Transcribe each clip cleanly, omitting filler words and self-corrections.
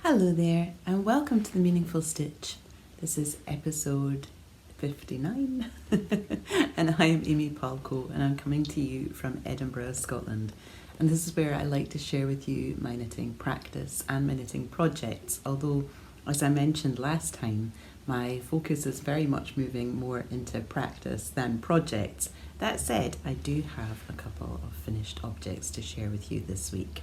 Hello there, and welcome to the Meaningful Stitch. This is episode 59, and I am Amy Palco, and I'm coming to you from Edinburgh, Scotland. And this is where I like to share with you my knitting practice and my knitting projects, although, as I mentioned last time, my focus is very much moving more into practice than projects. That said, I do have a couple of finished objects to share with you this week.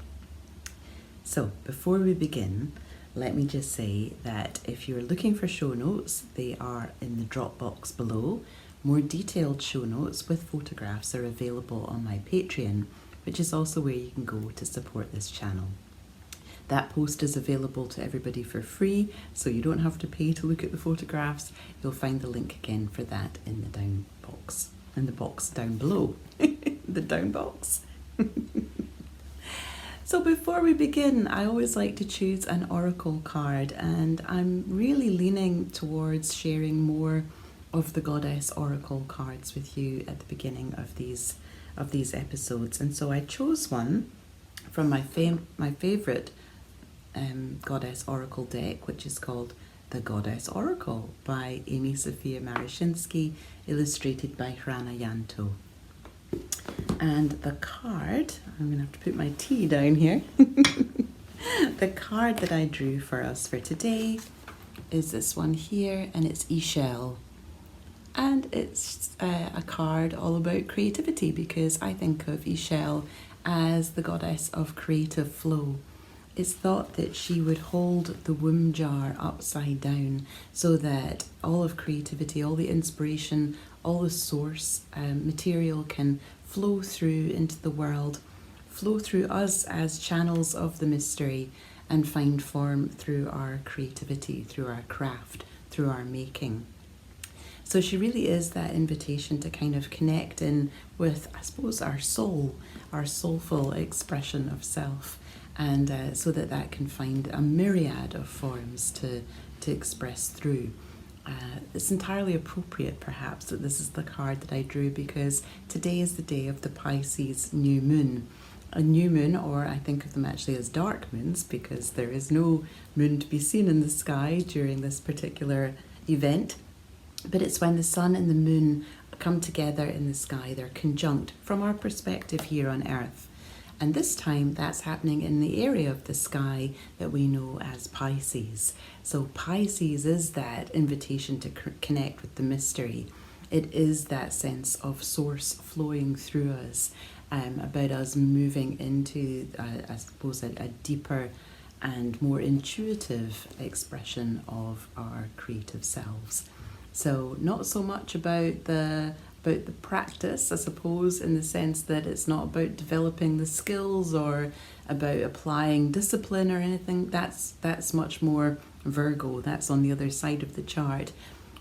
So, before we begin, let me just say that if you're looking for show notes, they are in the drop box below. More detailed show notes with photographs are available on my Patreon, which is also where you can go to support this channel. That post is available to everybody for free, so you don't have to pay to look at the photographs. You'll find the link again for that in the down box, in the box down below, the down box. So before we begin, I always like to choose an oracle card, and I'm really leaning towards sharing more of the goddess oracle cards with you at the beginning of these episodes. And so I chose one from my favorite goddess oracle deck, which is called The Goddess Oracle by Sophia Marashinsky, illustrated by Hrana Yanto. And the card, I'm going to have to put my tea down here. The card that I drew for us for today is this one here, and it's Shawl. And it's a card all about creativity, because I think of Shawl as the goddess of creative flow. It's thought that she would hold the womb jar upside down so that all of creativity, all the inspiration, all the source material can flow through into the world, flow through us as channels of the mystery, and find form through our creativity, through our craft, through our making. So she really is that invitation to kind of connect in with, I suppose, our soul, our soulful expression of self, and so that can find a myriad of forms to express through. It's entirely appropriate, perhaps, that this is the card that I drew, because today is the day of the Pisces new moon. A new moon, or I think of them actually as dark moons, because there is no moon to be seen in the sky during this particular event. But it's when the sun and the moon come together in the sky. They're conjunct from our perspective here on Earth. And this time that's happening in the area of the sky that we know as Pisces. So Pisces is that invitation to connect with the mystery. It is that sense of source flowing through us, about us moving into, I suppose, a deeper and more intuitive expression of our creative selves. So not so much about the practice, I suppose, in the sense that it's not about developing the skills or about applying discipline or anything. That's much more Virgo. That's on the other side of the chart.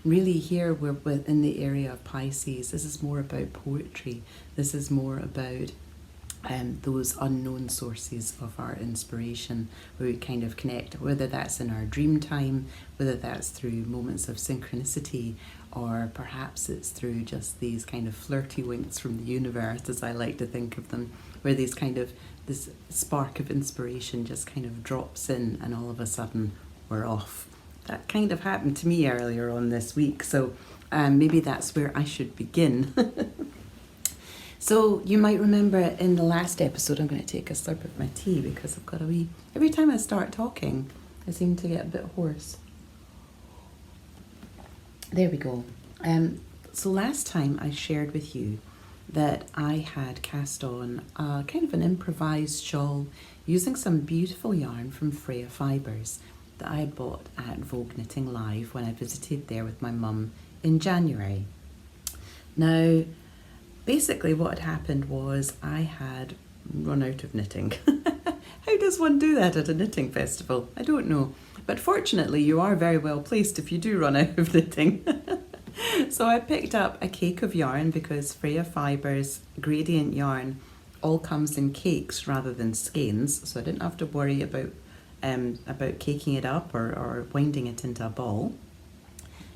Really, here we're in the area of Pisces. This is more about poetry. This is more about those unknown sources of our inspiration, where we kind of connect, whether that's in our dream time, whether that's through moments of synchronicity, or perhaps it's through just these kind of flirty winks from the universe, as I like to think of them, where this spark of inspiration just kind of drops in, and all of a sudden we're off. That kind of happened to me earlier on this week, so maybe that's where I should begin. So you might remember in the last episode, I'm going to take a slurp of my tea because I've got a wee... Every time I start talking, I seem to get a bit hoarse. There we go. So last time I shared with you that I had cast on a kind of an improvised shawl using some beautiful yarn from Freya Fibres that I had bought at Vogue Knitting Live when I visited there with my mum in January. Now, basically what had happened was I had run out of knitting. How does one do that at a knitting festival? I don't know. But fortunately, you are very well placed if you do run out of knitting. So I picked up a cake of yarn, because Freya Fibres gradient yarn all comes in cakes rather than skeins. So I didn't have to worry about caking it up or winding it into a ball.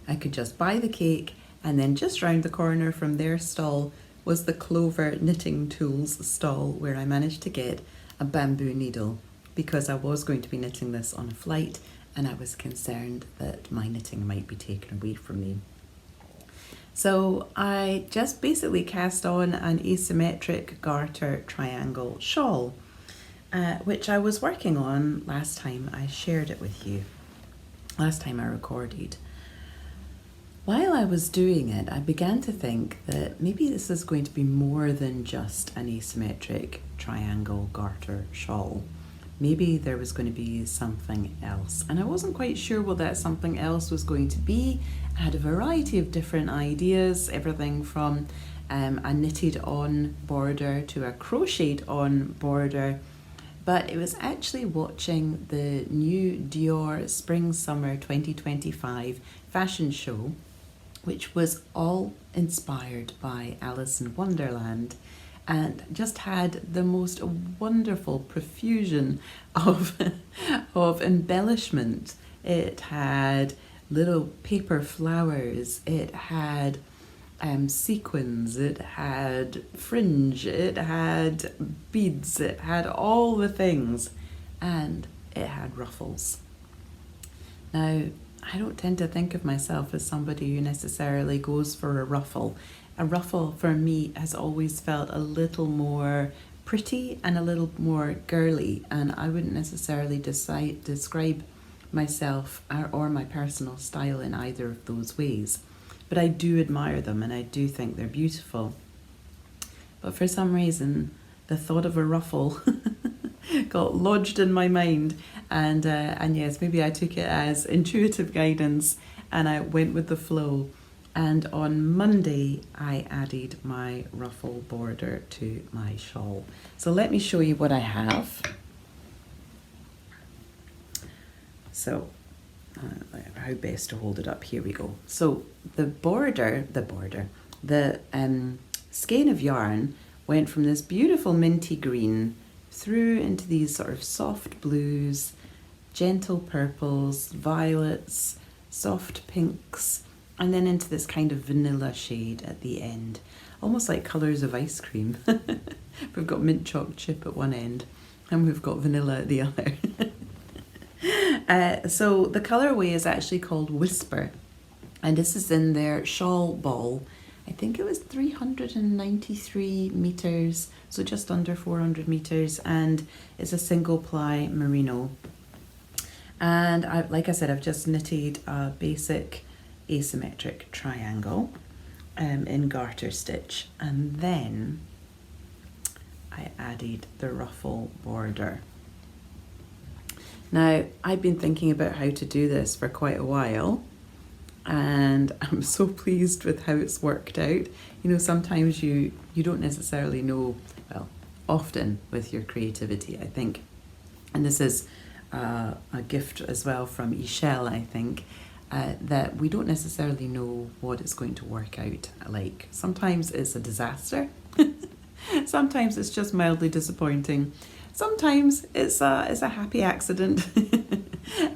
I could just buy the cake, and then just round the corner from their stall was the Clover Knitting Tools stall, where I managed to get a bamboo needle, because I was going to be knitting this on a flight and I was concerned that my knitting might be taken away from me. So I just basically cast on an asymmetric garter triangle shawl, which I was working on last time I shared it with you, last time I recorded. While I was doing it, I began to think that maybe this is going to be more than just an asymmetric triangle garter shawl. Maybe there was going to be something else, and I wasn't quite sure what that something else was going to be. I had a variety of different ideas, everything from a knitted on border to a crocheted on border, but it was actually watching the new Dior Spring Summer 2025 fashion show, which was all inspired by Alice in Wonderland, and just had the most wonderful profusion of, of embellishment. It had little paper flowers, it had sequins, it had fringe, it had beads, it had all the things, and it had ruffles. Now, I don't tend to think of myself as somebody who necessarily goes for a ruffle. A ruffle for me has always felt a little more pretty and a little more girly, and I wouldn't necessarily describe myself or my personal style in either of those ways. But I do admire them and I do think they're beautiful. But for some reason, the thought of a ruffle got lodged in my mind, and yes, maybe I took it as intuitive guidance and I went with the flow. And on Monday, I added my ruffle border to my shawl. So let me show you what I have. So, how best to hold it up? Here we go. So the skein of yarn went from this beautiful minty green through into these sort of soft blues, gentle purples, violets, soft pinks, and then into this kind of vanilla shade at the end, almost like colours of ice cream. We've got mint choc chip at one end and we've got vanilla at the other. So the colourway is actually called Whisper, and this is in their shawl ball. I think it was 393 metres, so just under 400 metres, and it's a single ply merino. And like I said, I've just knitted a basic asymmetric triangle in garter stitch, and then I added the ruffle border. Now, I've been thinking about how to do this for quite a while, and I'm so pleased with how it's worked out. You know, sometimes you don't necessarily know, well, often with your creativity, I think, and this is a gift as well from Ishel, I think, that we don't necessarily know what it's going to work out like. Sometimes it's a disaster, sometimes it's just mildly disappointing. Sometimes it's a happy accident,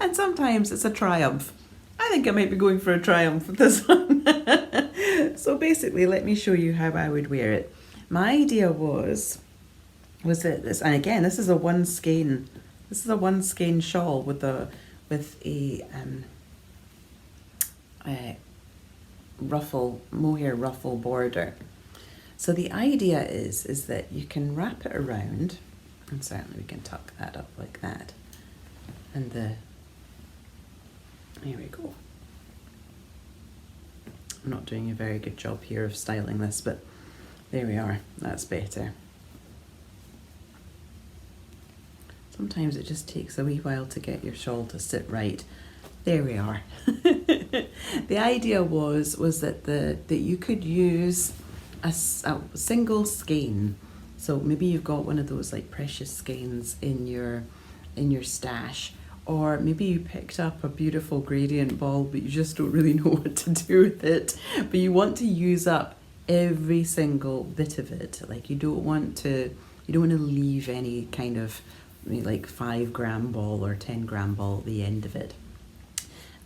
and sometimes it's a triumph. I think I might be going for a triumph with this one. So basically, let me show you how I would wear it. My idea was that this, and again, this is a one skein shawl with a ruffle, mohair ruffle border. So the idea is that you can wrap it around. And certainly we can tuck that up like that. And there we go. I'm not doing a very good job here of styling this, but there we are, that's better. Sometimes it just takes a wee while to get your shawl to sit right. There we are. The idea was that you could use a single skein. So maybe you've got one of those like precious skeins in your stash, or maybe you picked up a beautiful gradient ball but you just don't really know what to do with it, but you want to use up every single bit of it. Like you don't want to leave any kind of like 5 gram ball or 10 gram ball at the end of it.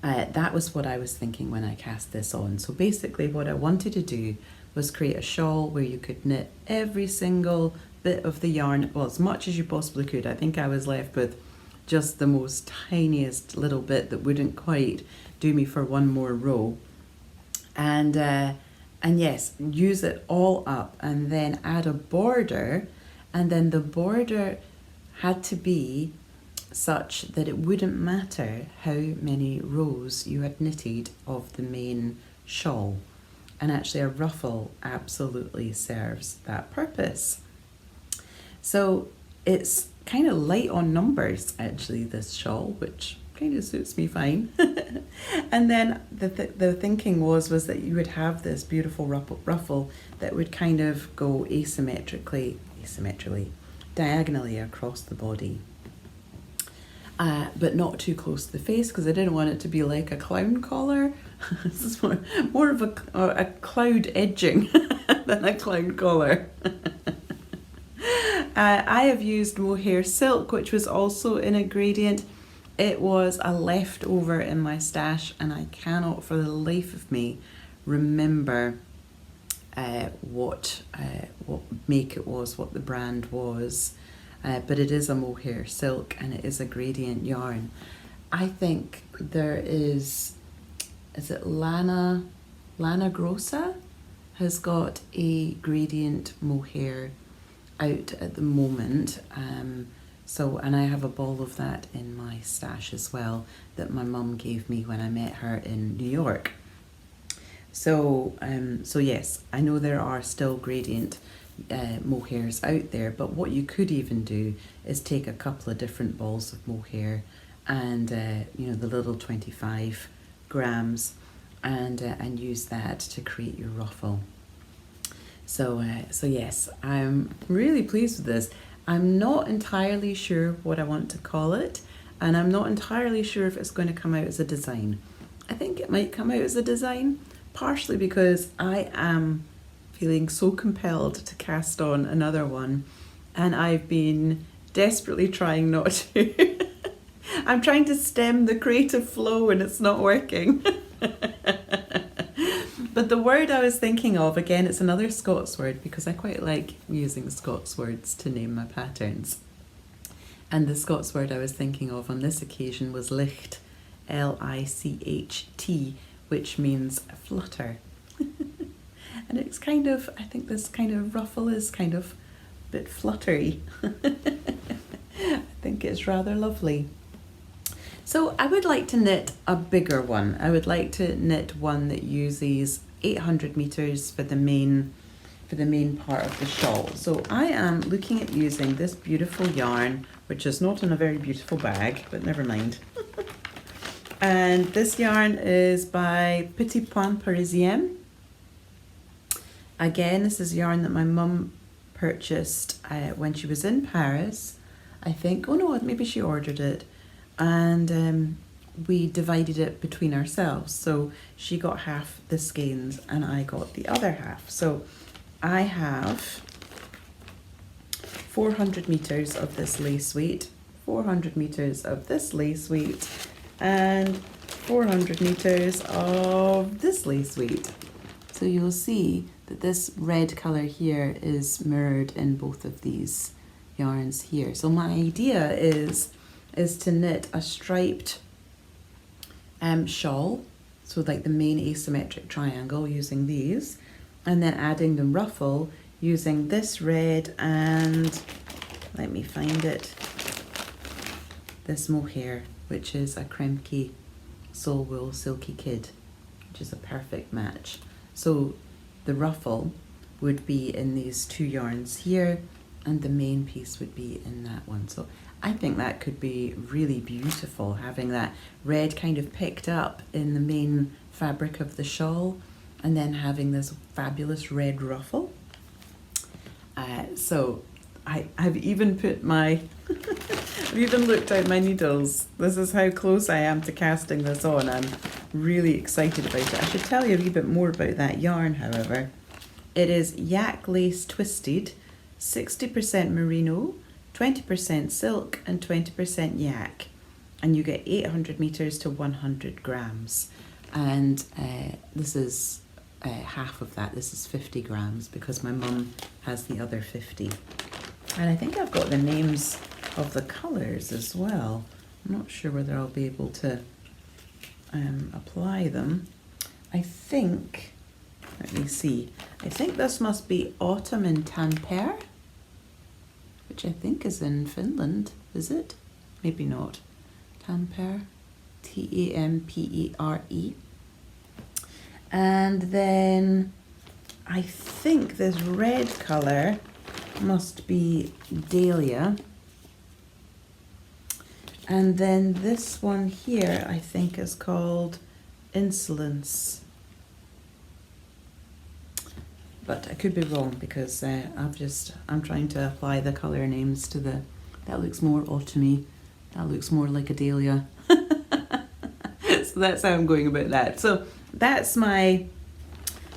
That was what I was thinking when I cast this on. So basically what I wanted to do was create a shawl where you could knit every single bit of the yarn, well, as much as you possibly could. I think I was left with just the most tiniest little bit that wouldn't quite do me for one more row. And yes, use it all up and then add a border, and then the border had to be such that it wouldn't matter how many rows you had knitted of the main shawl. And actually a ruffle absolutely serves that purpose. So it's kind of light on numbers actually, this shawl, which kind of suits me fine. And then the thinking was that you would have this beautiful ruffle that would kind of go asymmetrically, diagonally across the body. But not too close to the face, because I didn't want it to be like a clown collar. This is more of a cloud edging than a clown collar. I have used mohair silk, which was also in a gradient. It was a leftover in my stash, and I cannot for the life of me remember what make it was, what the brand was. But it is a mohair silk, and it is a gradient yarn. I think there is it Lana Grossa has got a gradient mohair out at the moment. And I have a ball of that in my stash as well that my mum gave me when I met her in New York. So yes, I know there are still gradient mohairs out there, but what you could even do is take a couple of different balls of mohair and the little 25 grams and use that to create your ruffle. So yes, I'm really pleased with this. I'm not entirely sure what I want to call it, and I'm not entirely sure if it's going to come out as a design. I think it might come out as a design, partially because I am feeling so compelled to cast on another one, and I've been desperately trying not to. I'm trying to stem the creative flow and it's not working. But the word I was thinking of, again, it's another Scots word, because I quite like using Scots words to name my patterns. And the Scots word I was thinking of on this occasion was licht, Licht, which means flutter. And it's kind of, I think this kind of ruffle is kind of a bit fluttery. I think it's rather lovely. So I would like to knit a bigger one. I would like to knit one that uses 800 meters for the main part of the shawl. So I am looking at using this beautiful yarn, which is not in a very beautiful bag, but never mind. And this yarn is by Petit Point Parisien. Again, this is yarn that my mum purchased when she was in Paris, I think. Oh no, maybe she ordered it. And we divided it between ourselves. So she got half the skeins and I got the other half. So I have 400 meters of this lace weight, 400 meters of this lace weight, and 400 meters of this lace weight. So you'll see that this red colour here is mirrored in both of these yarns here. So my idea is to knit a striped shawl, so like the main asymmetric triangle using these, and then adding the ruffle using this red and, let me find it, this mohair, which is a Kremke Soul Wool Silky Kid, which is a perfect match. So the ruffle would be in these two yarns here, and the main piece would be in that one. So I think that could be really beautiful, having that red kind of picked up in the main fabric of the shawl, and then having this fabulous red ruffle. So I've even put my, I've even looked out my needles. This is how close I am to casting this on. I'm really excited about it. I should tell you a wee bit more about that yarn, however. It is yak lace twisted, 60% merino, 20% silk and 20% yak, and you get 800 meters to 100 grams. And this is half of that. This is 50 grams because my mum has the other 50. And I think I've got the names of the colours as well. I'm not sure whether I'll be able to apply them. I think, let me see, I think this must be Autumn in Tampere, which I think is in Finland, is it? Maybe not. Tampere, Tampere. And then I think this red colour must be Dahlia. And then this one here, I think, is called Insolence. But I could be wrong because I'm trying to apply the colour names to the, that looks more autumny, that looks more like a dahlia. So that's how I'm going about that. So that's my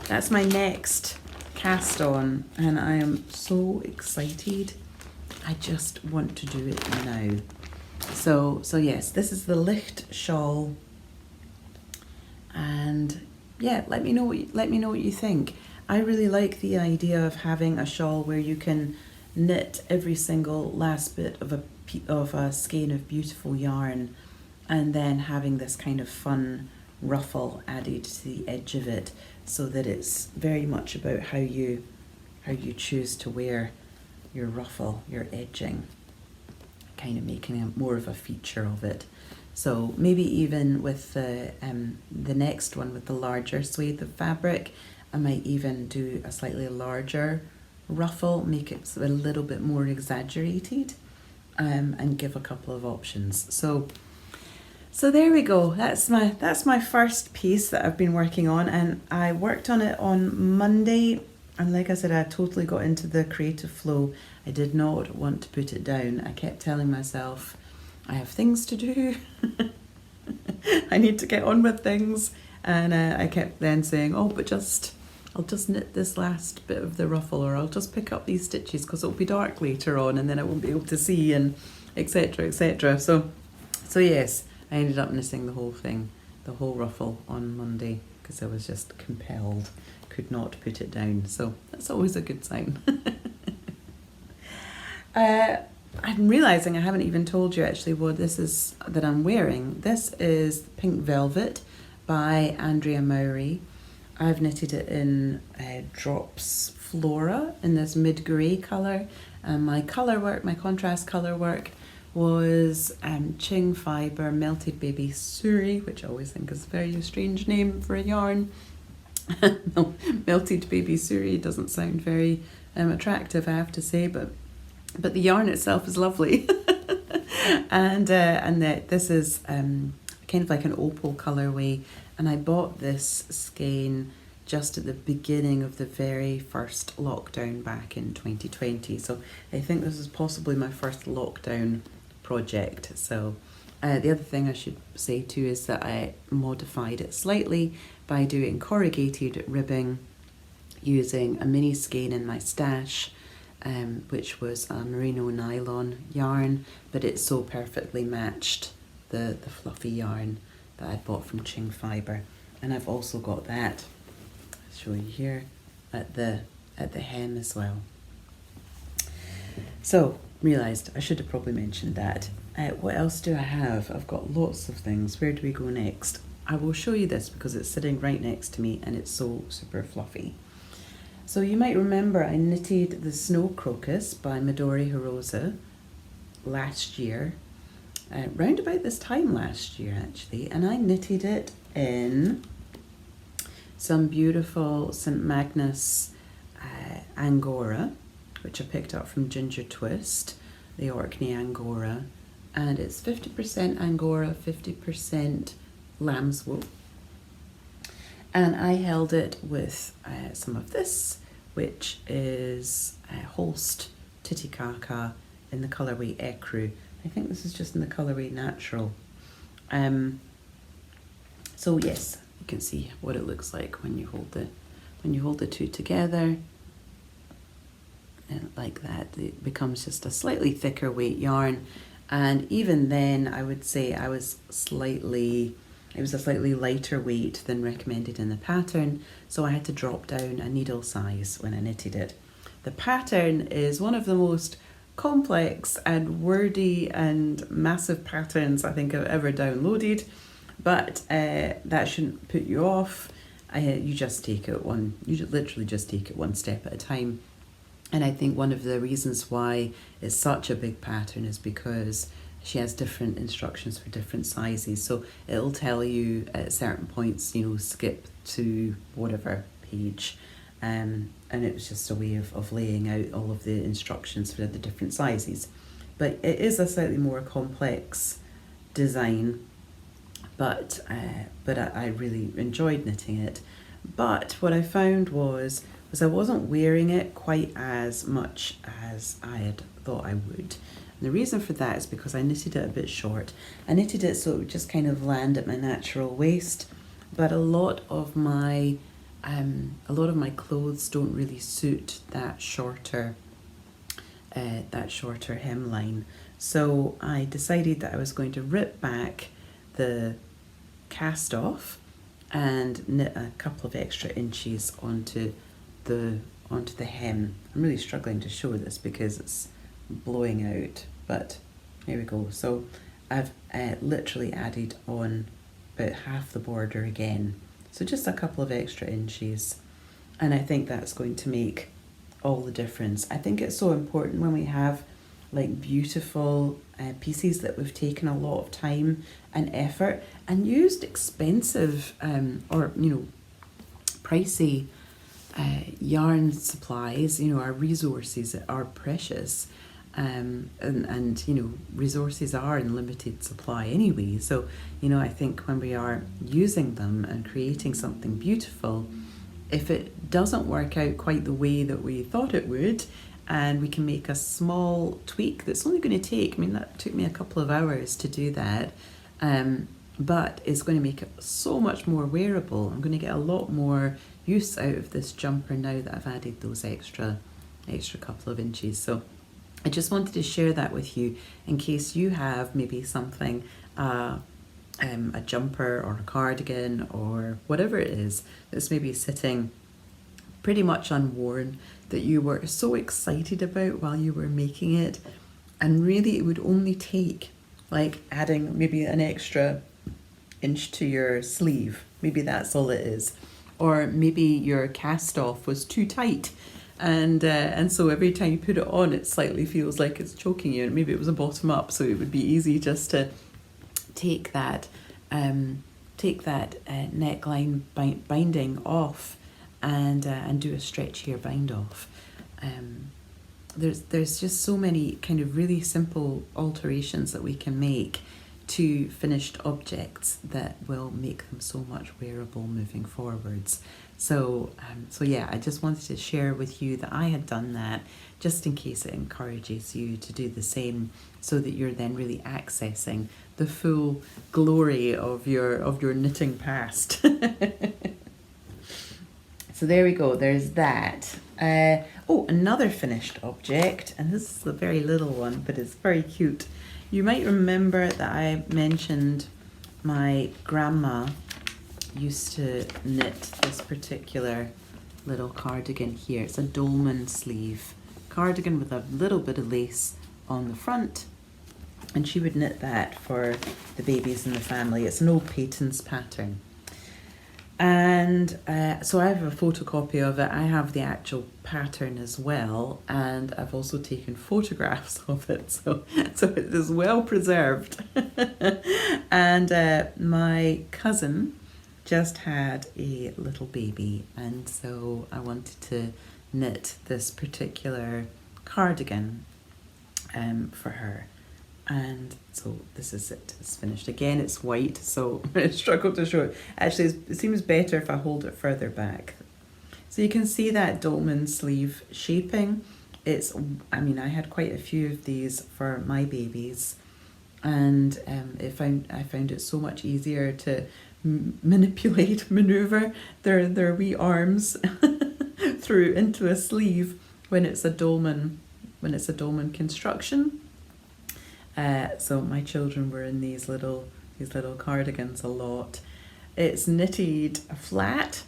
next cast on, and I am so excited. I just want to do it now. So yes, this is the Licht Shawl, and yeah, let me know what you think. I really like the idea of having a shawl where you can knit every single last bit of a skein of beautiful yarn, and then having this kind of fun ruffle added to the edge of it, so that it's very much about how you choose to wear your ruffle, your edging, kind of making more of a feature of it. So maybe even with the next one with the larger swathe of fabric, I might even do a slightly larger ruffle, make it a little bit more exaggerated, and give a couple of options. So there we go. That's my first piece that I've been working on, and I worked on it on Monday. And like I said, I totally got into the creative flow. I did not want to put it down. I kept telling myself, I have things to do. I need to get on with things. And I kept then saying, oh, but I'll just knit this last bit of the ruffle, or I'll just pick up these stitches because it'll be dark later on and then I won't be able to see, and etc, etc. So yes, I ended up knitting the whole thing, the whole ruffle on Monday, because I was just compelled, could not put it down. So that's always a good sign. I'm realising I haven't even told you actually what this is that I'm wearing. This is Pink Velvet by Andrea Mowry. I've knitted it in Drops Flora in this mid-grey colour. And my colour work, my contrast colour work, was Ching Fibre Melted Baby Suri, which I always think is a very strange name for a yarn. No, Melted Baby Suri doesn't sound very attractive, I have to say, but the yarn itself is lovely. and this is kind of like an opal colourway, and I bought this skein just at the beginning of the very first lockdown back in 2020. So I think this is possibly my first lockdown project. So the other thing I should say too is that I modified it slightly by doing corrugated ribbing using a mini skein in my stash, which was a merino nylon yarn, but it so perfectly matched the fluffy yarn that I bought from Ching Fibre. And I've also got that, I'll show you here, at the hem as well. So realised I should have probably mentioned that. What else do I have? I've got lots of things. Where do we go next? I will show you this because it's sitting right next to me and it's so super fluffy. So you might remember I knitted the Snow Crocus by Midori Hirose last year, round about this time last year actually, and I knitted it in some beautiful St. Magnus Angora, which I picked up from Ginger Twist, the Orkney Angora, and it's 50% Angora, 50% lamb's wool. And I held it with some of this, which is Holst Titicaca in the colourway Ecru. I think this is just in the colourway Natural. So yes, you can see what it looks like when you hold the two together. And like that, it becomes just a slightly thicker weight yarn. And even then, I would say it was a slightly lighter weight than recommended in the pattern, so I had to drop down a needle size when I knitted it. The pattern is one of the most complex and wordy and massive patterns I think I've ever downloaded, but that shouldn't put you off. You just take it you literally just take it one step at a time. And I think one of the reasons why it's such a big pattern is because she has different instructions for different sizes. So it'll tell you at certain points, skip to whatever page. And it was just a way of laying out all of the instructions for the different sizes. But it is a slightly more complex design, but I really enjoyed knitting it. But what I found was I wasn't wearing it quite as much as I had thought I would. And the reason for that is because I knitted it a bit short. I knitted it so it would just kind of land at my natural waist, but a lot of my clothes don't really suit that shorter hemline. So I decided that I was going to rip back the cast off and knit a couple of extra inches onto the hem. I'm really struggling to show this because it's blowing out, but here we go. So I've literally added on about half the border again, so just a couple of extra inches, and I think that's going to make all the difference. I think it's so important when we have like beautiful pieces that we've taken a lot of time and effort and used expensive or pricey yarn supplies. Our resources are precious, and resources are in limited supply anyway. So I think when we are using them and creating something beautiful, if it doesn't work out quite the way that we thought it would, and we can make a small tweak that's only going to take, that took me a couple of hours to do that, but it's going to make it so much more wearable. I'm going to get a lot more use out of this jumper now that I've added those extra couple of inches. So I just wanted to share that with you in case you have maybe something, a jumper or a cardigan or whatever it is that's maybe sitting pretty much unworn, that you were so excited about while you were making it, and really it would only take like adding maybe an extra inch to your sleeve. Maybe that's all it is. Or maybe your cast off was too tight, and so every time you put it on it slightly feels like it's choking you, and maybe it was a bottom up, so it would be easy just to take that neckline binding off and do a stretchier bind off. There's just so many kind of really simple alterations that we can make to finished objects that will make them so much wearable moving forwards. So yeah, I just wanted to share with you that I had done that, just in case it encourages you to do the same, so that you're then really accessing the full glory of your knitting past. So there we go, there's that. Another finished object, and this is a very little one, but it's very cute. You might remember that I mentioned my grandma used to knit this particular little cardigan here. It's a dolman sleeve cardigan with a little bit of lace on the front, and she would knit that for the babies in the family. It's an old Peyton's pattern. And so I have a photocopy of it. I have the actual pattern as well, and I've also taken photographs of it, so it is well preserved. And my cousin just had a little baby, and so I wanted to knit this particular cardigan for her. And so this is it, it's finished. Again, it's white, so I struggled to show it. Actually, it seems better if I hold it further back. So you can see that dolman sleeve shaping. I had quite a few of these for my babies, and I found it so much easier to maneuver their wee arms through into a sleeve when it's a dolman construction. So my children were in these little cardigans a lot. It's knitted flat,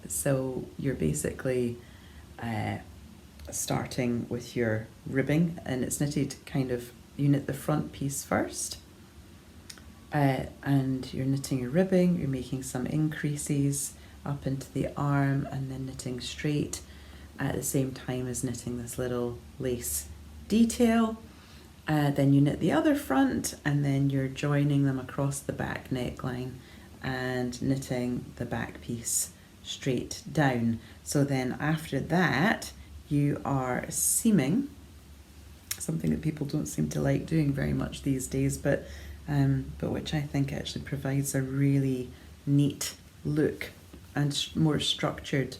so you're basically starting with your ribbing, and it's knitted kind of, you knit the front piece first, and you're knitting your ribbing, you're making some increases up into the arm and then knitting straight at the same time as knitting this little lace detail. Then you knit the other front, and then you're joining them across the back neckline and knitting the back piece straight down. So then after that you are seaming, something that people don't seem to like doing very much these days, but which I think actually provides a really neat look and more structured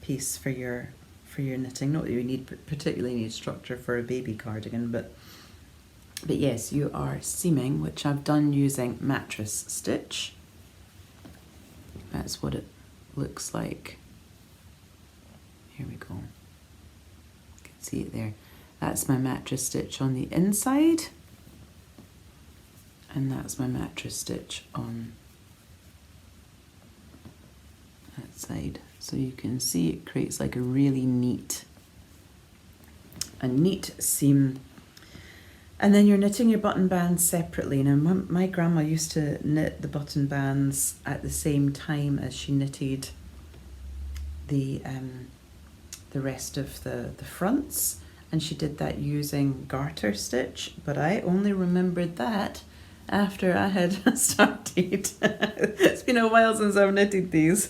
piece for your knitting. Not that you particularly need structure for a baby cardigan, but yes, you are seaming, which I've done using mattress stitch. That's what it looks like. Here we go. You can see it there. That's my mattress stitch on the inside, and that's my mattress stitch on that side. So you can see it creates like a really neat seam. And then you're knitting your button bands separately. Now my grandma used to knit the button bands at the same time as she knitted the rest of the fronts, and she did that using garter stitch, but I only remembered that after I had started. It's been a while since I've knitted these.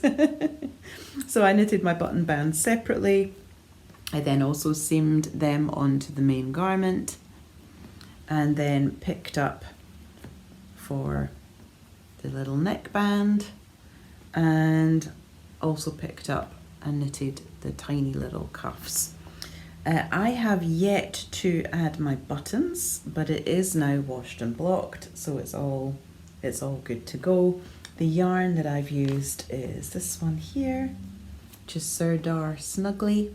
So I knitted my button bands separately. I then also seamed them onto the main garment, and then picked up for the little neckband, and also picked up and knitted the tiny little cuffs. I have yet to add my buttons, but it is now washed and blocked, so it's all good to go. The yarn that I've used is this one here, which is Serdar Snuggly.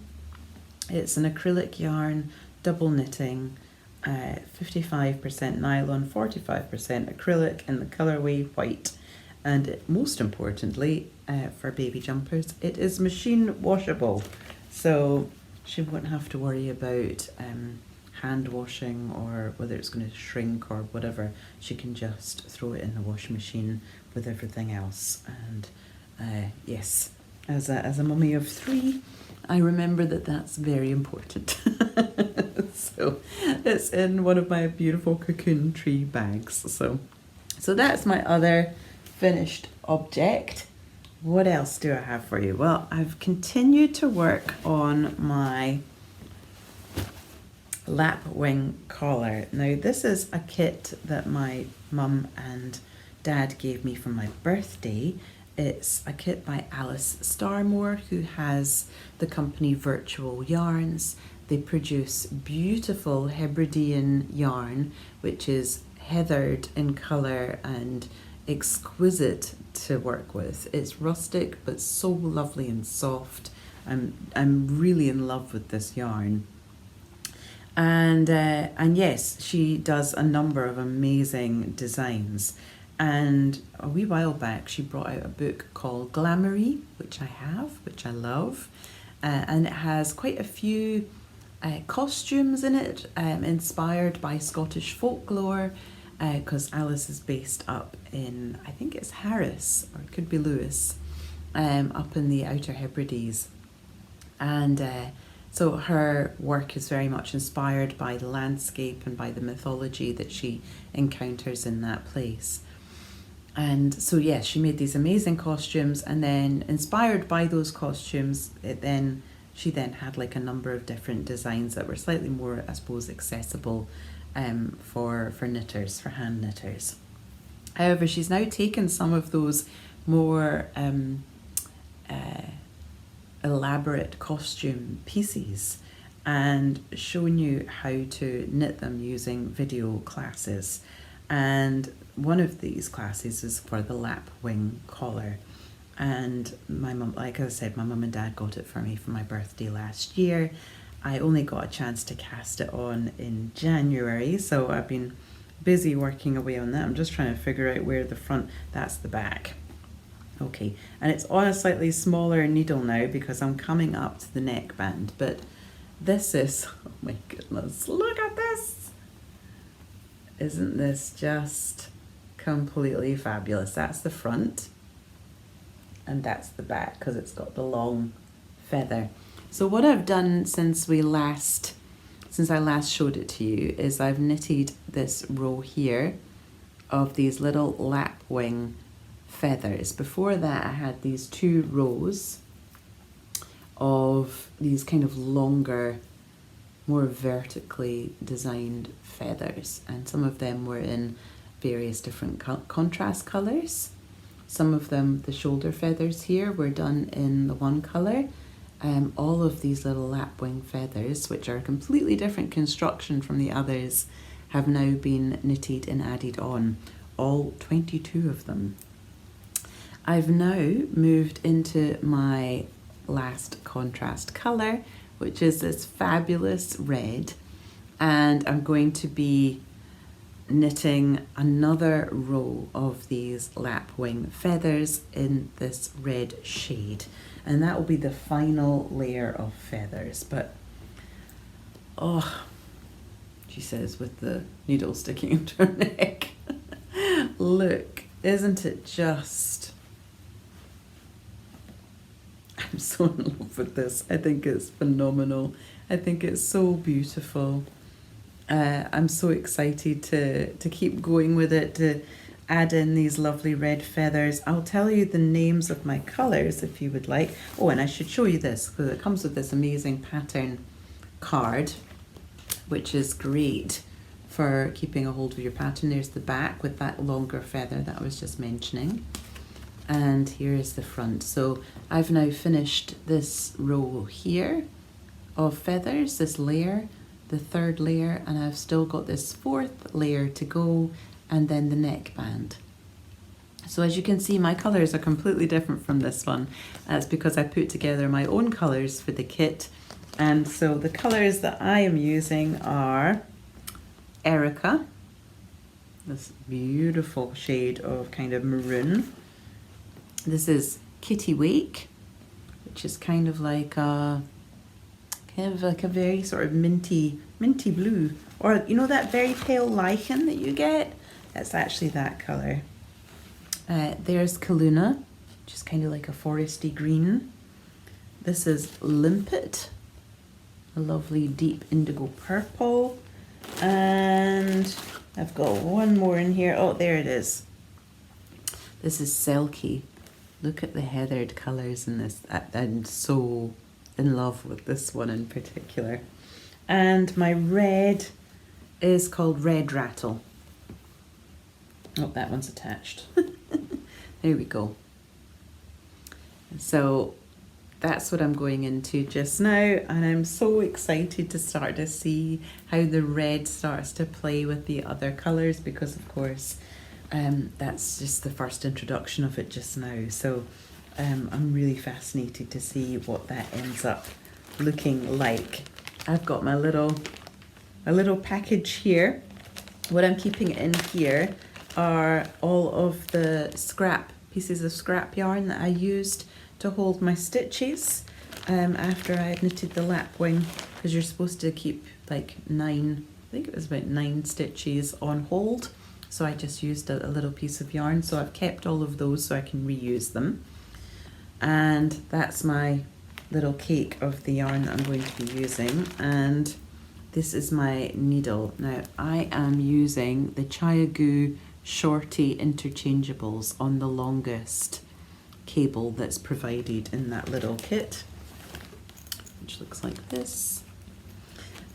It's an acrylic yarn, double knitting, 55% nylon, 45% acrylic in the colorway white, and most importantly, for baby jumpers, it is machine washable, so she won't have to worry about hand washing or whether it's going to shrink or whatever. She can just throw it in the washing machine with everything else. And yes, as a mummy of 3, I remember that that's very important. So it's in one of my beautiful cocoon tree bags. So that's my other finished object. What else do I have for you? Well, I've continued to work on my Lapwing collar. Now, this is a kit that my mum and dad gave me for my birthday. It's a kit by Alice Starmore, who has the company Virtual Yarns. They produce beautiful Hebridean yarn, which is heathered in colour and exquisite to work with. It's rustic but so lovely and soft. I'm really in love with this yarn. And yes, she does a number of amazing designs. And a wee while back, she brought out a book called Glamoury, which I have, which I love. And it has quite a few costumes in it, inspired by Scottish folklore, because Alice is based up in, I think it's Harris, or it could be Lewis, up in the Outer Hebrides. And so her work is very much inspired by the landscape and by the mythology that she encounters in that place. And so yes, she made these amazing costumes, and then inspired by those costumes, she then had like a number of different designs that were slightly more, I suppose, accessible for knitters, for hand knitters. However, she's now taken some of those more elaborate costume pieces and shown you how to knit them using video classes. And one of these classes is for the Lapwing collar. And my mum, like I said, my mum and dad got it for me for my birthday last year. I only got a chance to cast it on in January, so I've been busy working away on that. I'm just trying to figure out where the front, that's the back. Okay, and it's on a slightly smaller needle now because I'm coming up to the neckband, but This is, oh my goodness, look at this. Isn't this just completely fabulous? That's the front and that's the back because it's got the long feather. So what I've done since I last showed it to you is I've knitted this row here of these little lapwing feathers. Before that I had these 2 rows of these kind of longer, more vertically designed feathers, and some of them were in various different contrast colours. Some of them, the shoulder feathers here, were done in the one colour. All of these little lapwing feathers, which are a completely different construction from the others, have now been knitted and added on, all 22 of them. I've now moved into my last contrast colour, which is this fabulous red, and I'm going to be knitting another row of these lapwing feathers in this red shade, and that will be the final layer of feathers. But oh, she says with the needle sticking into her neck. Look, isn't it just, I'm so in love with this. I think it's phenomenal. I think it's so beautiful. I'm so excited to keep going with it, to add in these lovely red feathers. I'll tell you the names of my colours if you would like. Oh, and I should show you this because it comes with this amazing pattern card, which is great for keeping a hold of your pattern. There's the back with that longer feather that I was just mentioning. And here is the front. So I've now finished this row here of feathers, this layer, the 3rd layer, and I've still got this 4th layer to go, and then the neckband. So as you can see, my colours are completely different from this one. That's because I put together my own colours for the kit. And so the colours that I am using are Erica, this beautiful shade of kind of maroon. This is Kitty Wake, which is kind of like a very sort of minty blue, or you know that very pale lichen that you get? That's actually that colour. There's Kaluna, which is kind of like a foresty green. This is Limpet, a lovely deep indigo purple. And I've got one more in here. Oh, there it is. This is Selkie. Look at the heathered colours in this. I'm so in love with this one in particular. And my red is called Red Rattle. Oh, that one's attached. There we go. So that's what I'm going into just now, and I'm so excited to start to see how the red starts to play with the other colours, because of course that's just the first introduction of it just now. So I'm really fascinated to see what that ends up looking like. I've got my little package here. What I'm keeping in here are all of the pieces of scrap yarn that I used to hold my stitches after I had knitted the lapwing, because you're supposed to keep like 9, I think it was about 9 stitches on hold. So I just used a little piece of yarn. So I've kept all of those so I can reuse them. And that's my little cake of the yarn that I'm going to be using. And this is my needle. Now I am using the Chiagu Shorty interchangeables on the longest cable that's provided in that little kit, which looks like this.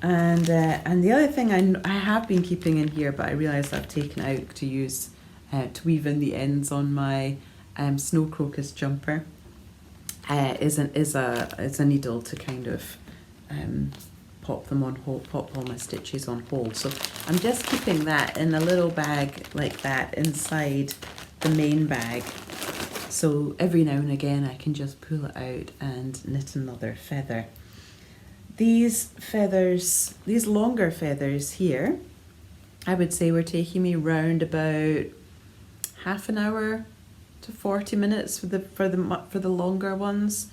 And the other thing I have been keeping in here, but I realised I've taken out to use to weave in the ends on my snow crocus jumper, is a needle to kind of pop them on hold, pop all my stitches on hold. So I'm just keeping that in a little bag like that inside the main bag. So every now and again I can just pull it out and knit another feather. These feathers, these longer feathers here, I would say were taking me round about half an hour to 40 minutes for the longer ones.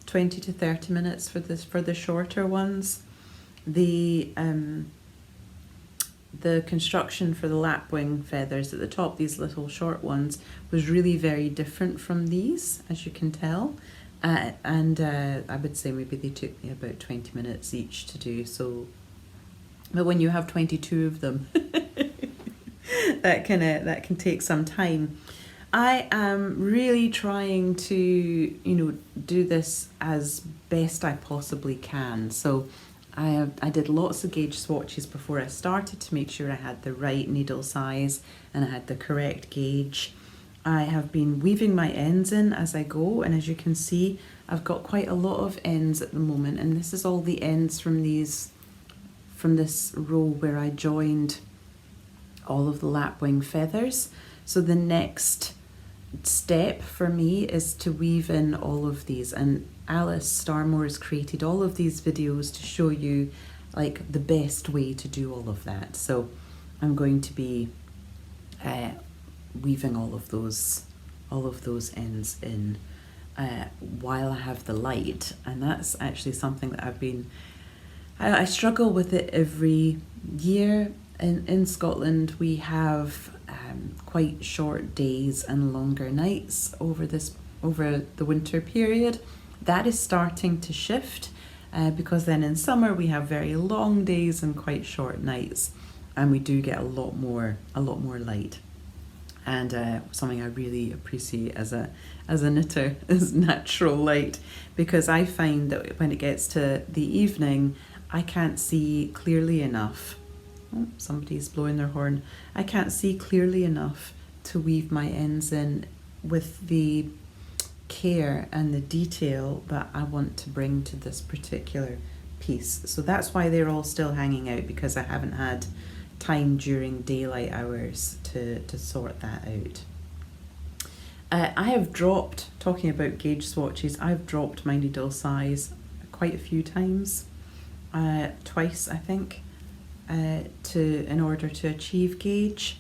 20 to 30 minutes for the shorter ones. The construction for the lapwing feathers at the top, these little short ones, was really very different from these, as you can tell. And I would say maybe they took me about 20 minutes each to do. So, but when you have 22 of them, that can take some time. I am really trying to, do this as best I possibly can. So I did lots of gauge swatches before I started to make sure I had the right needle size and I had the correct gauge. I have been weaving my ends in as I go, and as you can see, I've got quite a lot of ends at the moment, and this is all the ends from this row where I joined all of the lapwing feathers. So the next step for me is to weave in all of these, and Alice Starmore has created all of these videos to show you like the best way to do all of that. So I'm going to be weaving all of those ends in while I have the light, and that's actually something that I struggle with it every year. In Scotland we have quite short days and longer nights over the winter period. That is starting to shift because then in summer we have very long days and quite short nights, and we do get a lot more light. And something I really appreciate as a knitter is natural light, because I find that when it gets to the evening I can't see clearly enough. Oh, somebody's blowing their horn. I can't see clearly enough to weave my ends in with the care and the detail that I want to bring to this particular piece. So that's why they're all still hanging out, because I haven't had time during daylight hours to sort that out. I have dropped, talking about gauge swatches, I've dropped my needle size quite a few times, twice I think, in order to achieve gauge.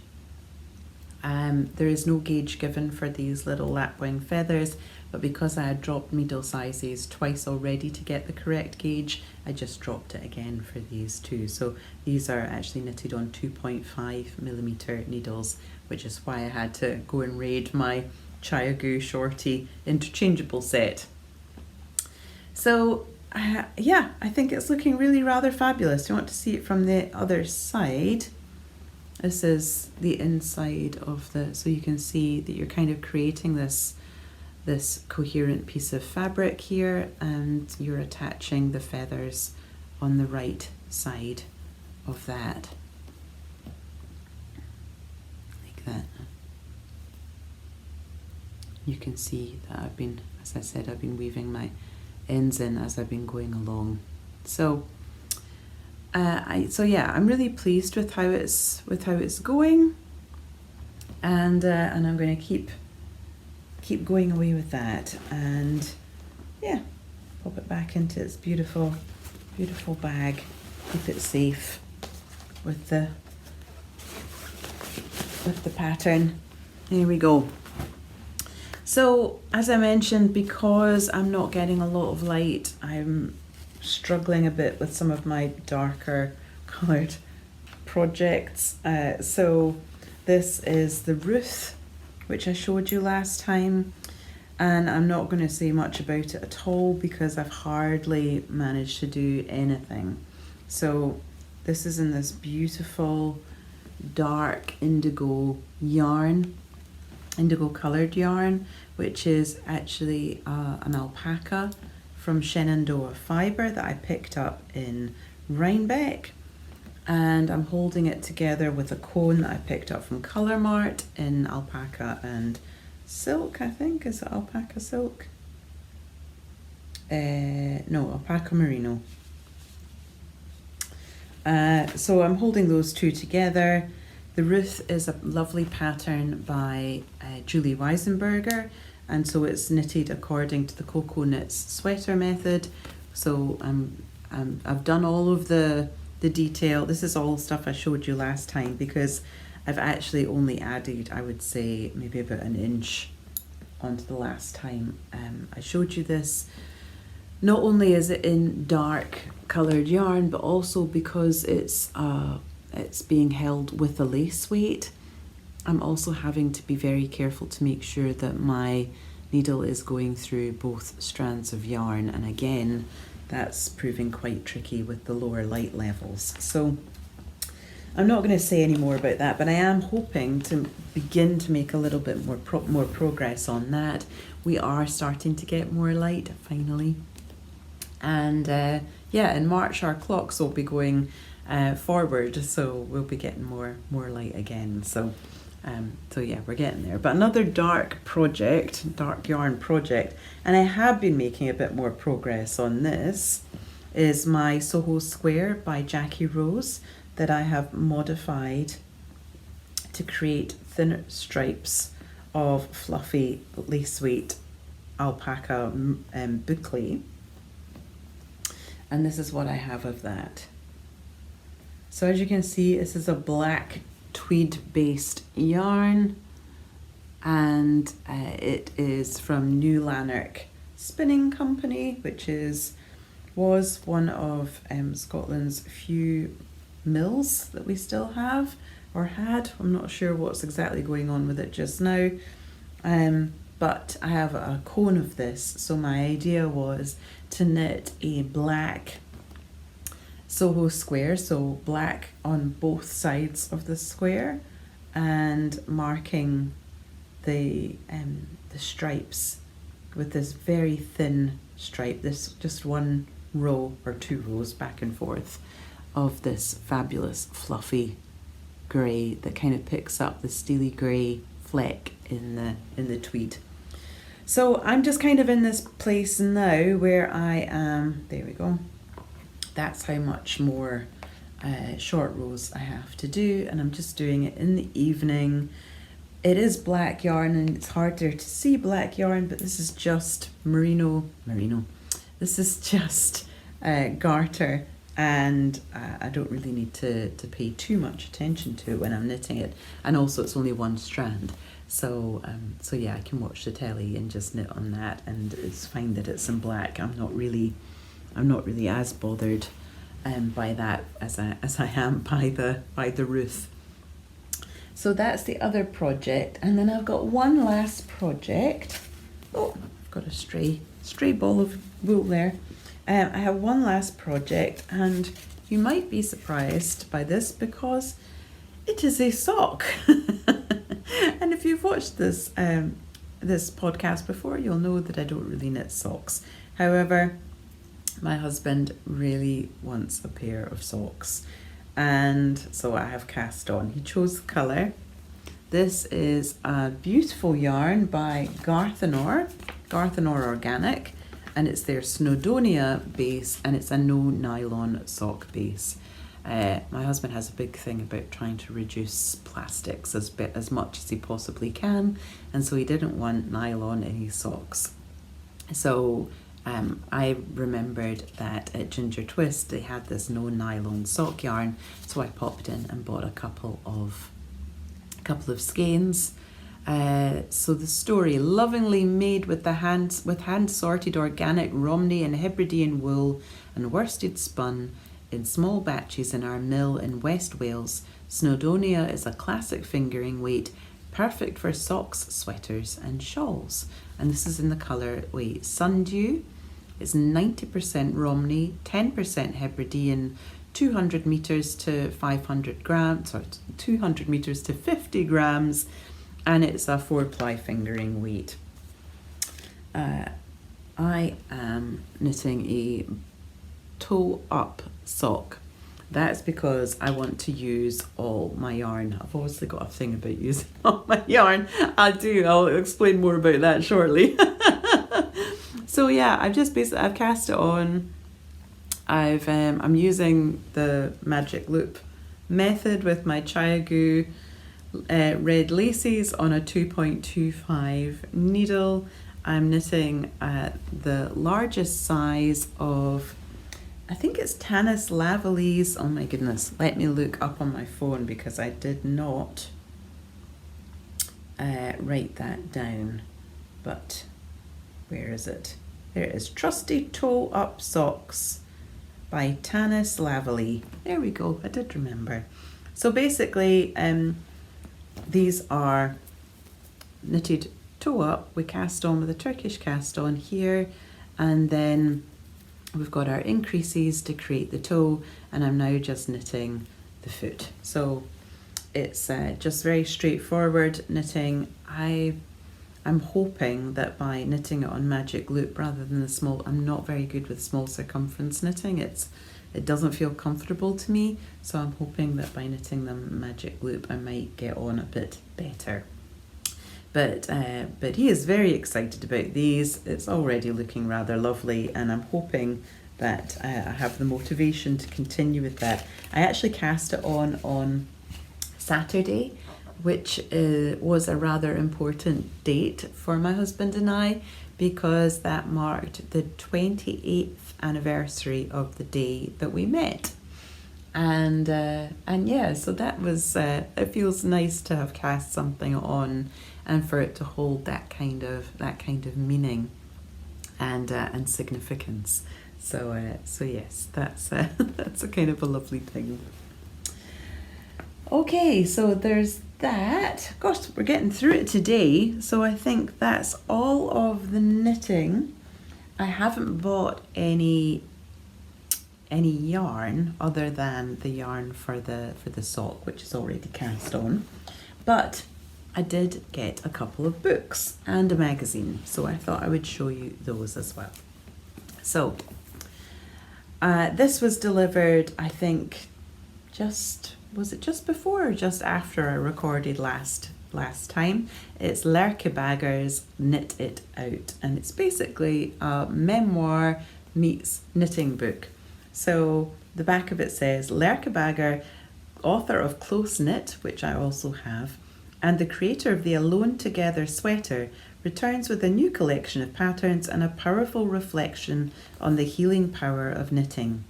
There is no gauge given for these little lapwing feathers, but because I had dropped needle sizes twice already to get the correct gauge, I just dropped it again for these two. So these are actually knitted on 2.5mm needles, which is why I had to go and raid my Chiagu Shorty interchangeable set. So yeah, I think it's looking really rather fabulous. You want to see it from the other side? This is the inside of so you can see that you're kind of creating this coherent piece of fabric here, and you're attaching the feathers on the right side of that, like that. You can see that as I said, I've been weaving my ends in as I've been going along. So yeah, I'm really pleased with how it's going, and I'm going to keep going away with that, and yeah, pop it back into its beautiful bag, keep it safe with the pattern. There we go. So as I mentioned, because I'm not getting a lot of light, I'm struggling a bit with some of my darker coloured projects. So this is the Ruth, which I showed you last time, and I'm not going to say much about it at all because I've hardly managed to do anything. So this is in this beautiful dark indigo yarn, indigo coloured yarn, which is actually an alpaca from Shenandoah Fibre that I picked up in Rhinebeck, and I'm holding it together with a cone that I picked up from Colour Mart in alpaca and silk, I think. Is it alpaca silk? No, alpaca merino. So I'm holding those two together. The Ruth is a lovely pattern by Julie Weisenberger, and so it's knitted according to the Cocoa Knits sweater method. So I've done all of the detail. This is all stuff I showed you last time because I've actually only added, I would say, maybe about an inch onto the last time I showed you this. not only is it in dark coloured yarn, but also because it's being held with a lace weight, I'm also having to be very careful to make sure that my needle is going through both strands of yarn, and again, that's proving quite tricky with the lower light levels. So I'm not going to say any more about that, but I am hoping to begin to make a little bit more progress on that. We are starting to get more light finally, and yeah, in March our clocks will be going forward, so we'll be getting more light again. So yeah, we're getting there. But another dark yarn project, and I have been making a bit more progress on this, is my Soho Square by Jackie Rose that I have modified to create thinner stripes of fluffy lace weight alpaca boucle. And this is what I have of that. So as you can see, this is a black tweed based yarn, and it is from New Lanark Spinning Company, which was one of Scotland's few mills that we still have, or had. I'm not sure what's exactly going on with it just now, but I have a cone of this, so my idea was to knit a black Soho square, so black on both sides of the square, and marking the stripes with this very thin stripe, this just one row or two rows back and forth of this fabulous fluffy grey that kind of picks up the steely grey fleck in the tweed. So I'm just kind of in this place now where I am, there we go, that's how much more short rows I have to do, and I'm just doing it in the evening. It is black yarn and it's harder to see black yarn, but this is just merino. This is just garter, and I don't really need to pay too much attention to it when I'm knitting it. And also it's only one strand. So yeah, I can watch the telly and just knit on that, and it's fine that it's in black. I'm not really as bothered by that as I am by the Ruth. So that's the other project, and then I've got one last project. Oh, I've got a stray ball of wool there. I have one last project, and you might be surprised by this because it is a sock. And if you've watched this podcast before, you'll know that I don't really knit socks. However, my husband really wants a pair of socks, and so I have cast on. He chose the colour. This is a beautiful yarn by Garthenor Organic, and it's their Snowdonia base, and it's a no nylon sock base. My husband has a big thing about trying to reduce plastics as much as he possibly can, and so he didn't want nylon in his socks. So I remembered that at Ginger Twist they had this no nylon sock yarn, so I popped in and bought a couple of skeins. So the story: lovingly made with hand sorted organic Romney and Hebridean wool and worsted spun in small batches in our mill in West Wales, Snowdonia is a classic fingering weight, perfect for socks, sweaters and shawls. And this is in the colour Sundew. It's 90% Romney, 10% Hebridean, 200 metres to 500 grams, or 200 metres to 50 grams, and it's a 4-ply fingering weight. I am knitting a toe up sock. That's because I want to use all my yarn. I've obviously got a thing about using all my yarn. I'll explain more about that shortly. So yeah, I've cast it on. I'm using the magic loop method with my Chiagu red laces on a 2.25 needle. I'm knitting the largest size of, I think it's Tanis Lavalese. Oh my goodness, let me look up on my phone because I did not write that down. But where is it? There it is, Trusty Toe Up Socks by Tanis Lavallee. There we go, I did remember. So basically, these are knitted toe up. We cast on with a Turkish cast on here, and then we've got our increases to create the toe, and I'm now just knitting the foot. So it's just very straightforward knitting. I'm hoping that by knitting it on magic loop rather than the small, I'm not very good with small circumference knitting. It doesn't feel comfortable to me, so I'm hoping that by knitting them magic loop I might get on a bit better. But he is very excited about these. It's already looking rather lovely, and I'm hoping that I have the motivation to continue with that. I actually cast it on Saturday, which was a rather important date for my husband and I, because that marked the 28th anniversary of the day that we met. And yeah, so that was, it feels nice to have cast something on and for it to hold that kind of meaning and significance. So yes, that's a kind of a lovely thing. Okay, so there's that. Gosh, we're getting through it today. So I think that's all of the knitting. I haven't bought any yarn other than the yarn for the sock, which is already cast on. But I did get a couple of books and a magazine, so I thought I would show you those as well. So this was delivered, I think, was it just before or just after I recorded last time? It's Lerke Bagger's Knit It Out, and it's basically a memoir meets knitting book. So the back of it says, Lerke Bagger, author of Close Knit, which I also have, and the creator of the Alone Together sweater, returns with a new collection of patterns and a powerful reflection on the healing power of knitting.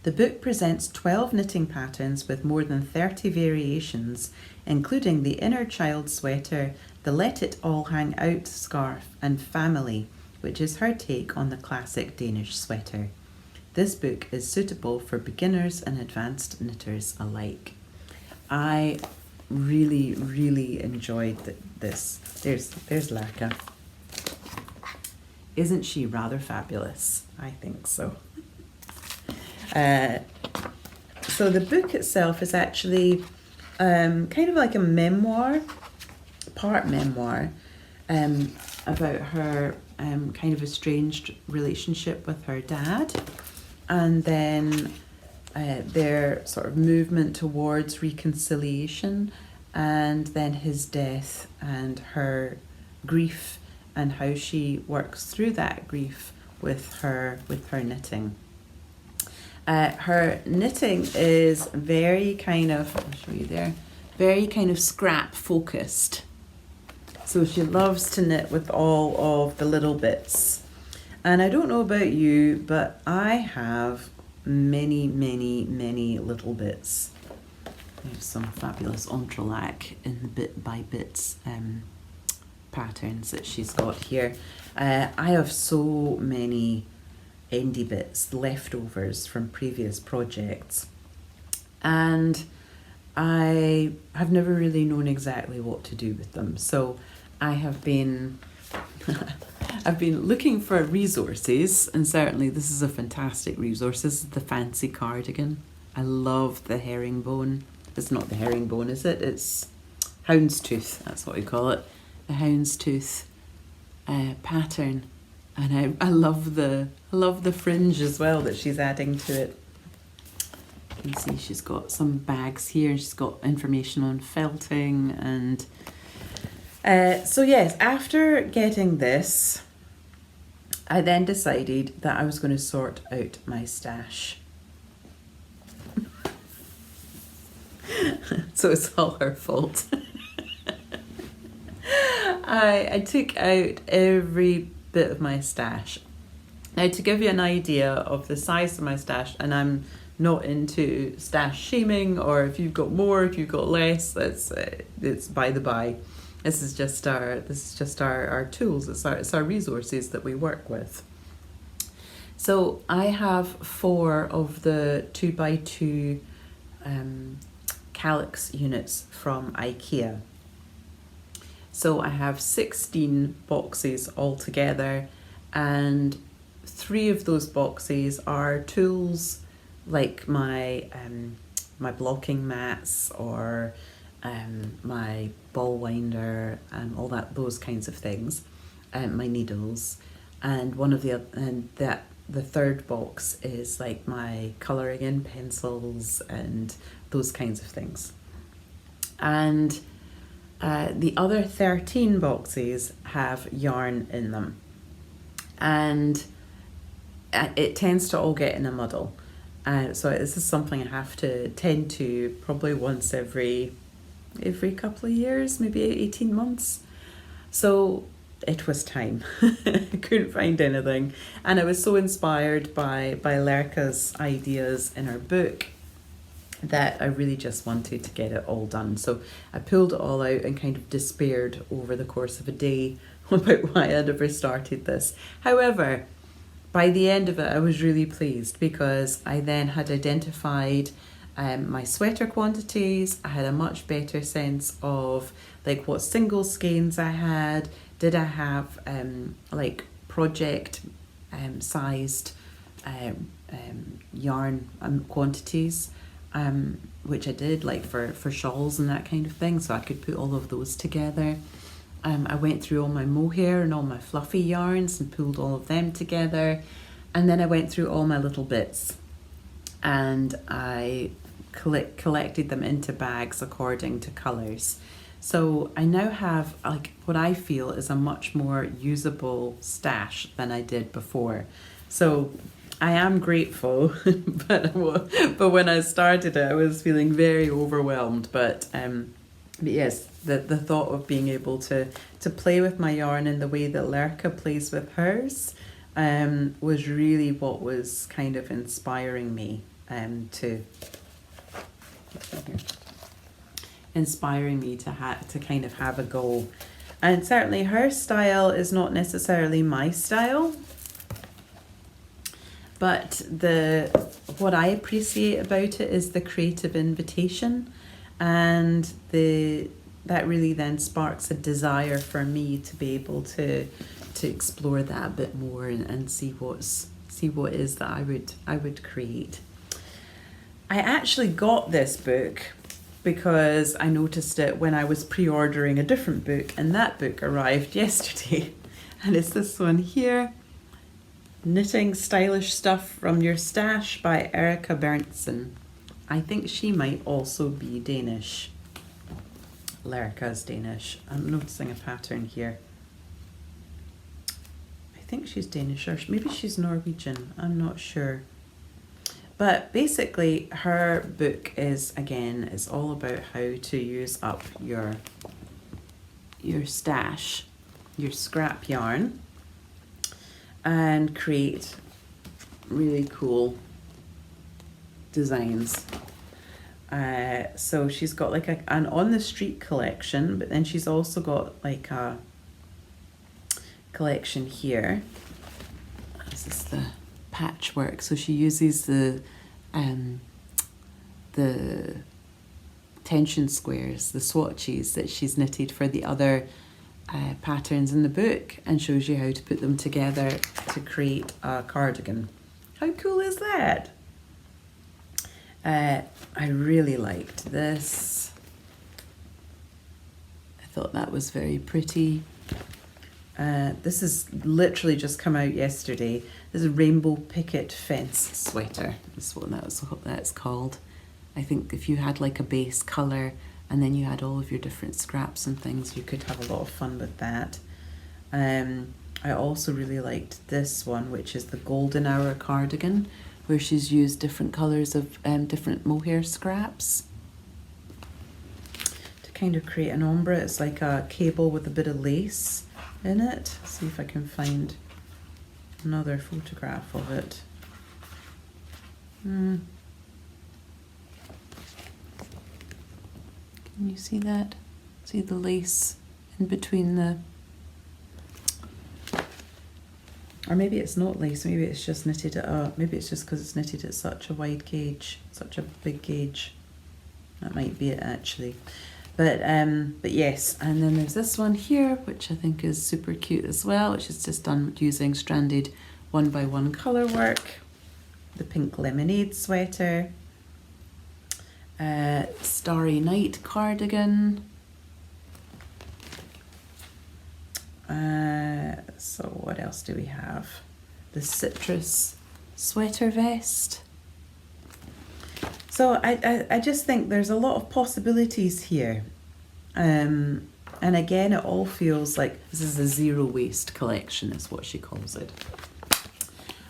The book presents 12 knitting patterns with more than 30 variations, including the Inner Child sweater, the Let It All Hang Out scarf, and Family, which is her take on the classic Danish sweater. This book is suitable for beginners and advanced knitters alike. I really, really enjoyed this. There's Lerke. Isn't she rather fabulous? I think so. So the book itself is actually kind of like a memoir, part memoir, about her kind of estranged relationship with her dad, and then their sort of movement towards reconciliation, and then his death and her grief and how she works through that grief with her knitting. Her knitting is very kind of, I'll show you there, very kind of scrap focused. So she loves to knit with all of the little bits. And I don't know about you, but I have many, many, many little bits. There's some fabulous entrelac in the bit by bits patterns that she's got here. I have so many endy bits, leftovers from previous projects, and I have never really known exactly what to do with them. So I have been I've been looking for resources, and certainly this is a fantastic resource. This is the Fancy Cardigan. I love the herringbone. It's not the herringbone, is it? It's houndstooth, that's what we call it. The houndstooth pattern. And I love the fringe as well that she's adding to it. You can see she's got some bags here, and she's got information on felting. And so yes, after getting this, I then decided that I was going to sort out my stash. So it's all her fault. I took out every bit of my stash. Now, to give you an idea of the size of my stash, and I'm not into stash shaming, or if you've got more, if you've got less, it's by the by. This is just our tools. It's our resources that we work with. So I have 4 of the 2x2 calyx units from IKEA. So I have 16 boxes altogether, and 3 of those boxes are tools like my my blocking mats or my ball winder and all those kinds of things, my needles, and the third box is like my colouring in pencils and those kinds of things. And the other 13 boxes have yarn in them, and it tends to all get in a muddle. So this is something I have to tend to probably once every couple of years, maybe 18 months. So it was time. I couldn't find anything, and I was so inspired by Lerka's ideas in her book that I really just wanted to get it all done. So I pulled it all out and kind of despaired over the course of a day about why I'd ever started this. However, by the end of it, I was really pleased because I then had identified my sweater quantities. I had a much better sense of like what single skeins I had. Did I have like project sized yarn quantities, which I did, like for shawls and that kind of thing, so I could put all of those together. I went through all my mohair and all my fluffy yarns and pulled all of them together, and then I went through all my little bits and I collected them into bags according to colours. So I now have like what I feel is a much more usable stash than I did before. So I am grateful, but when I started it, I was feeling very overwhelmed. But yes, the thought of being able to play with my yarn in the way that Lerka plays with hers was really what was kind of inspiring me to kind of have a go. And certainly her style is not necessarily my style, but what I appreciate about it is the creative invitation, and that really then sparks a desire for me to be able to explore that a bit more and see what is that I would create. I actually got this book because I noticed it when I was pre-ordering a different book, and that book arrived yesterday. And it's this one here, Knitting Stylish Stuff from Your Stash by Erica Berntsen. I think she might also be Danish. Lerka's Danish. I'm noticing a pattern here. I think she's Danish, or maybe she's Norwegian. I'm not sure. But basically her book is all about how to use up your stash, your scrap yarn, and create really cool designs. So she's got like an on the street collection, but then she's also got like a collection here. This is the patchwork. So she uses the tension squares, the swatches that she's knitted for the other patterns in the book, and shows you how to put them together to create a cardigan. How cool is that? I really liked this. I thought that was very pretty. This has literally just come out yesterday. This is a Rainbow Picket Fence Sweater. This is what that's called. I think if you had like a base colour and then you had all of your different scraps and things, you could have a lot of fun with that. I also really liked this one, which is the Golden Hour cardigan, where she's used different colours of different mohair scraps to kind of create an ombre. It's like a cable with a bit of lace in it. See if I can find another photograph of it. Can you see that? See the lace in between the... Or maybe it's not lace, maybe it's just knitted it up. Maybe it's just because it's knitted at such a wide gauge, such a big gauge. That might be it actually. But yes, and then there's this one here, which I think is super cute as well, which is just done using stranded 1x1 colour work. The pink lemonade sweater. Starry Night cardigan. So what else do we have? The citrus sweater vest. So I just think there's a lot of possibilities here. And again, it all feels like this is a zero waste collection, is what she calls it.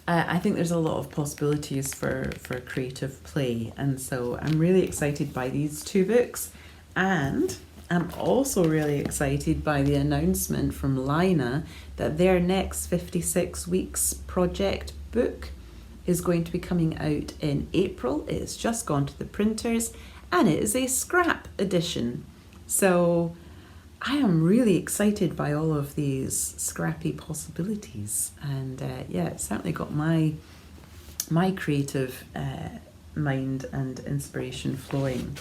I think there's a lot of possibilities for creative play, and so I'm really excited by these two books, and I'm also really excited by the announcement from Lina that their next 56 weeks project book is going to be coming out in April. It's just gone to the printers and it is a scrap edition. So I am really excited by all of these scrappy possibilities, and yeah, it's certainly got my creative mind and inspiration flowing.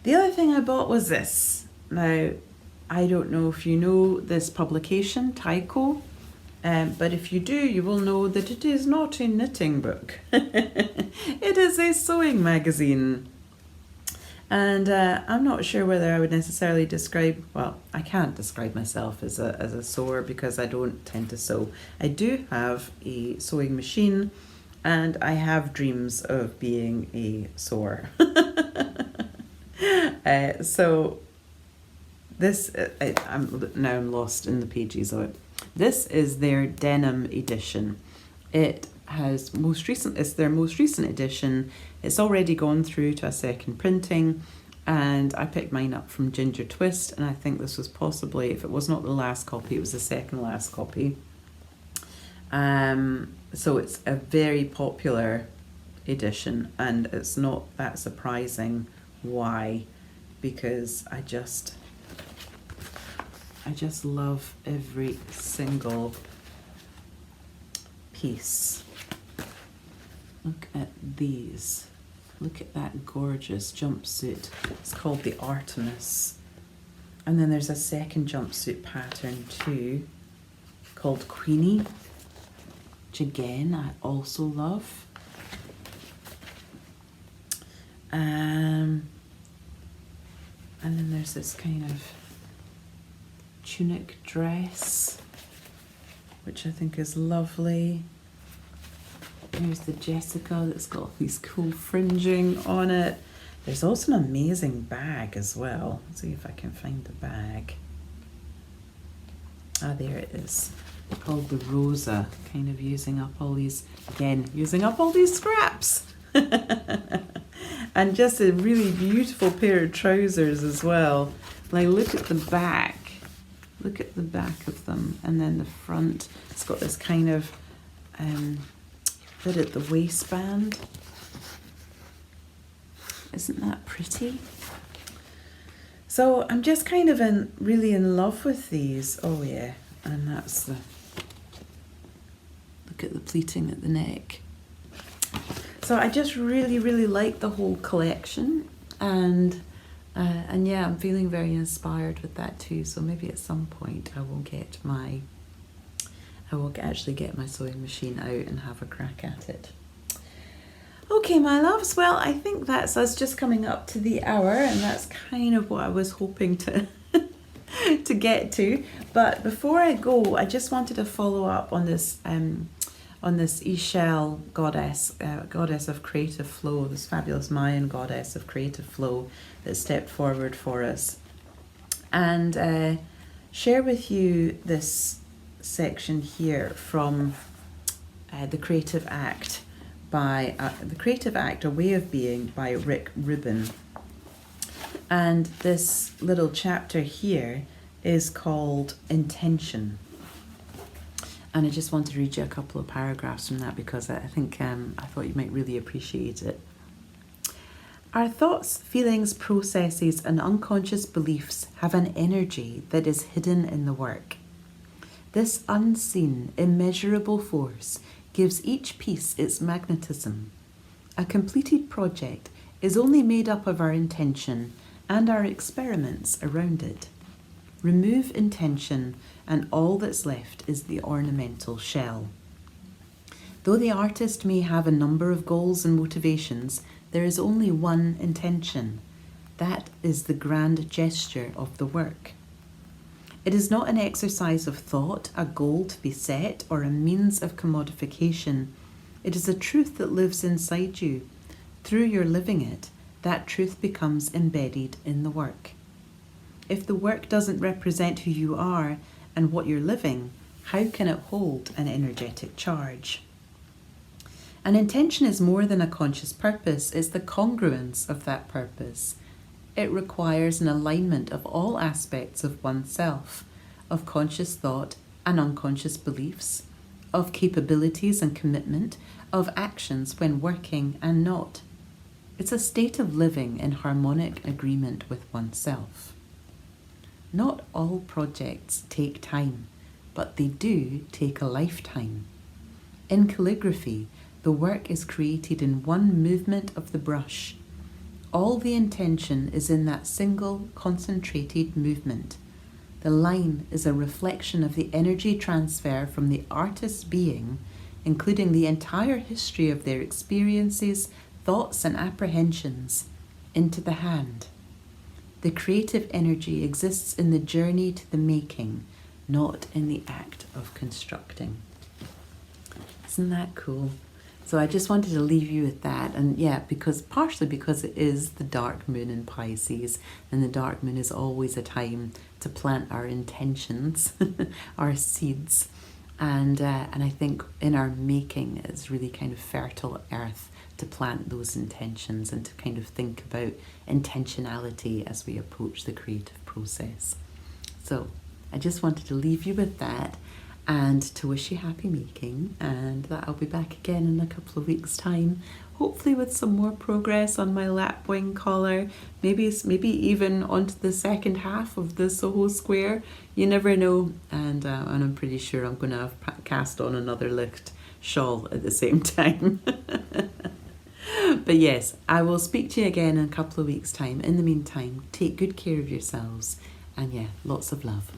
The other thing I bought was this. Now, I don't know if you know this publication, Taiko, but if you do, you will know that it is not a knitting book. It is a sewing magazine. And I'm not sure whether I would necessarily describe, well, I can't describe myself as a sewer because I don't tend to sew. I do have a sewing machine and I have dreams of being a sewer. So this, I'm lost in the pages of it. This is their denim edition. It's their most recent edition. It's already gone through to a second printing, and I picked mine up from Ginger Twist, and I think this was possibly, if it was not the last copy, it was the second last copy. So it's a very popular edition, and it's not that surprising. Why? Because I just love every single piece. Look at these. Look at that gorgeous jumpsuit. It's called the Artemis. And then there's a second jumpsuit pattern too, called Queenie, which again I also love. And then there's this kind of tunic dress, which I think is lovely. Here's the Jessica that's got these cool fringing on it. There's also an amazing bag as well. Let's see if I can find the bag. Ah, there it is. Called the Rosa, kind of using up all these scraps. And just a really beautiful pair of trousers as well. Like, look at the back. Look at the back of them. And then the front, it's got this kind of bit at the waistband. Isn't that pretty? So I'm just kind of really in love with these. Oh yeah, and that's the, look at the pleating at the neck. So I just really like the whole collection, and yeah, I'm feeling very inspired with that too. So maybe at some point I will actually get my sewing machine out and have a crack at it. Okay, my loves, well, I think that's us just coming up to the hour, and that's kind of what I was hoping to to get to. But before I go, I just wanted to follow up on this Shawl goddess, goddess of creative flow, this fabulous Mayan goddess of creative flow that stepped forward for us, and share with you this section here from The Creative Act by The Creative Act, A Way of Being by Rick Rubin. And this little chapter here is called Intention. And I just wanted to read you a couple of paragraphs from that because I think I thought you might really appreciate it. Our thoughts, feelings, processes, and unconscious beliefs have an energy that is hidden in the work. This unseen, immeasurable force gives each piece its magnetism. A completed project is only made up of our intention and our experiments around it. Remove intention, and all that's left is the ornamental shell. Though the artist may have a number of goals and motivations, there is only one intention. That is the grand gesture of the work. It is not an exercise of thought, a goal to be set, or a means of commodification. It is a truth that lives inside you. Through your living it, that truth becomes embedded in the work. If the work doesn't represent who you are and what you're living, how can it hold an energetic charge? An intention is more than a conscious purpose, it's the congruence of that purpose. It requires an alignment of all aspects of oneself, of conscious thought and unconscious beliefs, of capabilities and commitment, of actions when working and not. It's a state of living in harmonic agreement with oneself. Not all projects take time, but they do take a lifetime. In calligraphy, the work is created in one movement of the brush. All the intention is in that single concentrated movement. The line is a reflection of the energy transfer from the artist's being, including the entire history of their experiences, thoughts and apprehensions, into the hand. The creative energy exists in the journey to the making, not in the act of constructing. Isn't that cool? So I just wanted to leave you with that, and partially because it is the dark moon in Pisces, and the dark moon is always a time to plant our intentions, our seeds, and I think in our making it's really kind of fertile earth to plant those intentions and to kind of think about intentionality as we approach the creative process. So I just wanted to leave you with that, and to wish you happy making, and that I'll be back again in a couple of weeks' time, hopefully with some more progress on my Lapwing collar, maybe even onto the second half of the Soho square. You never know, and I'm pretty sure I'm going to have cast on another lift shawl at the same time. But yes, I will speak to you again in a couple of weeks' time. In the meantime, take good care of yourselves, and lots of love.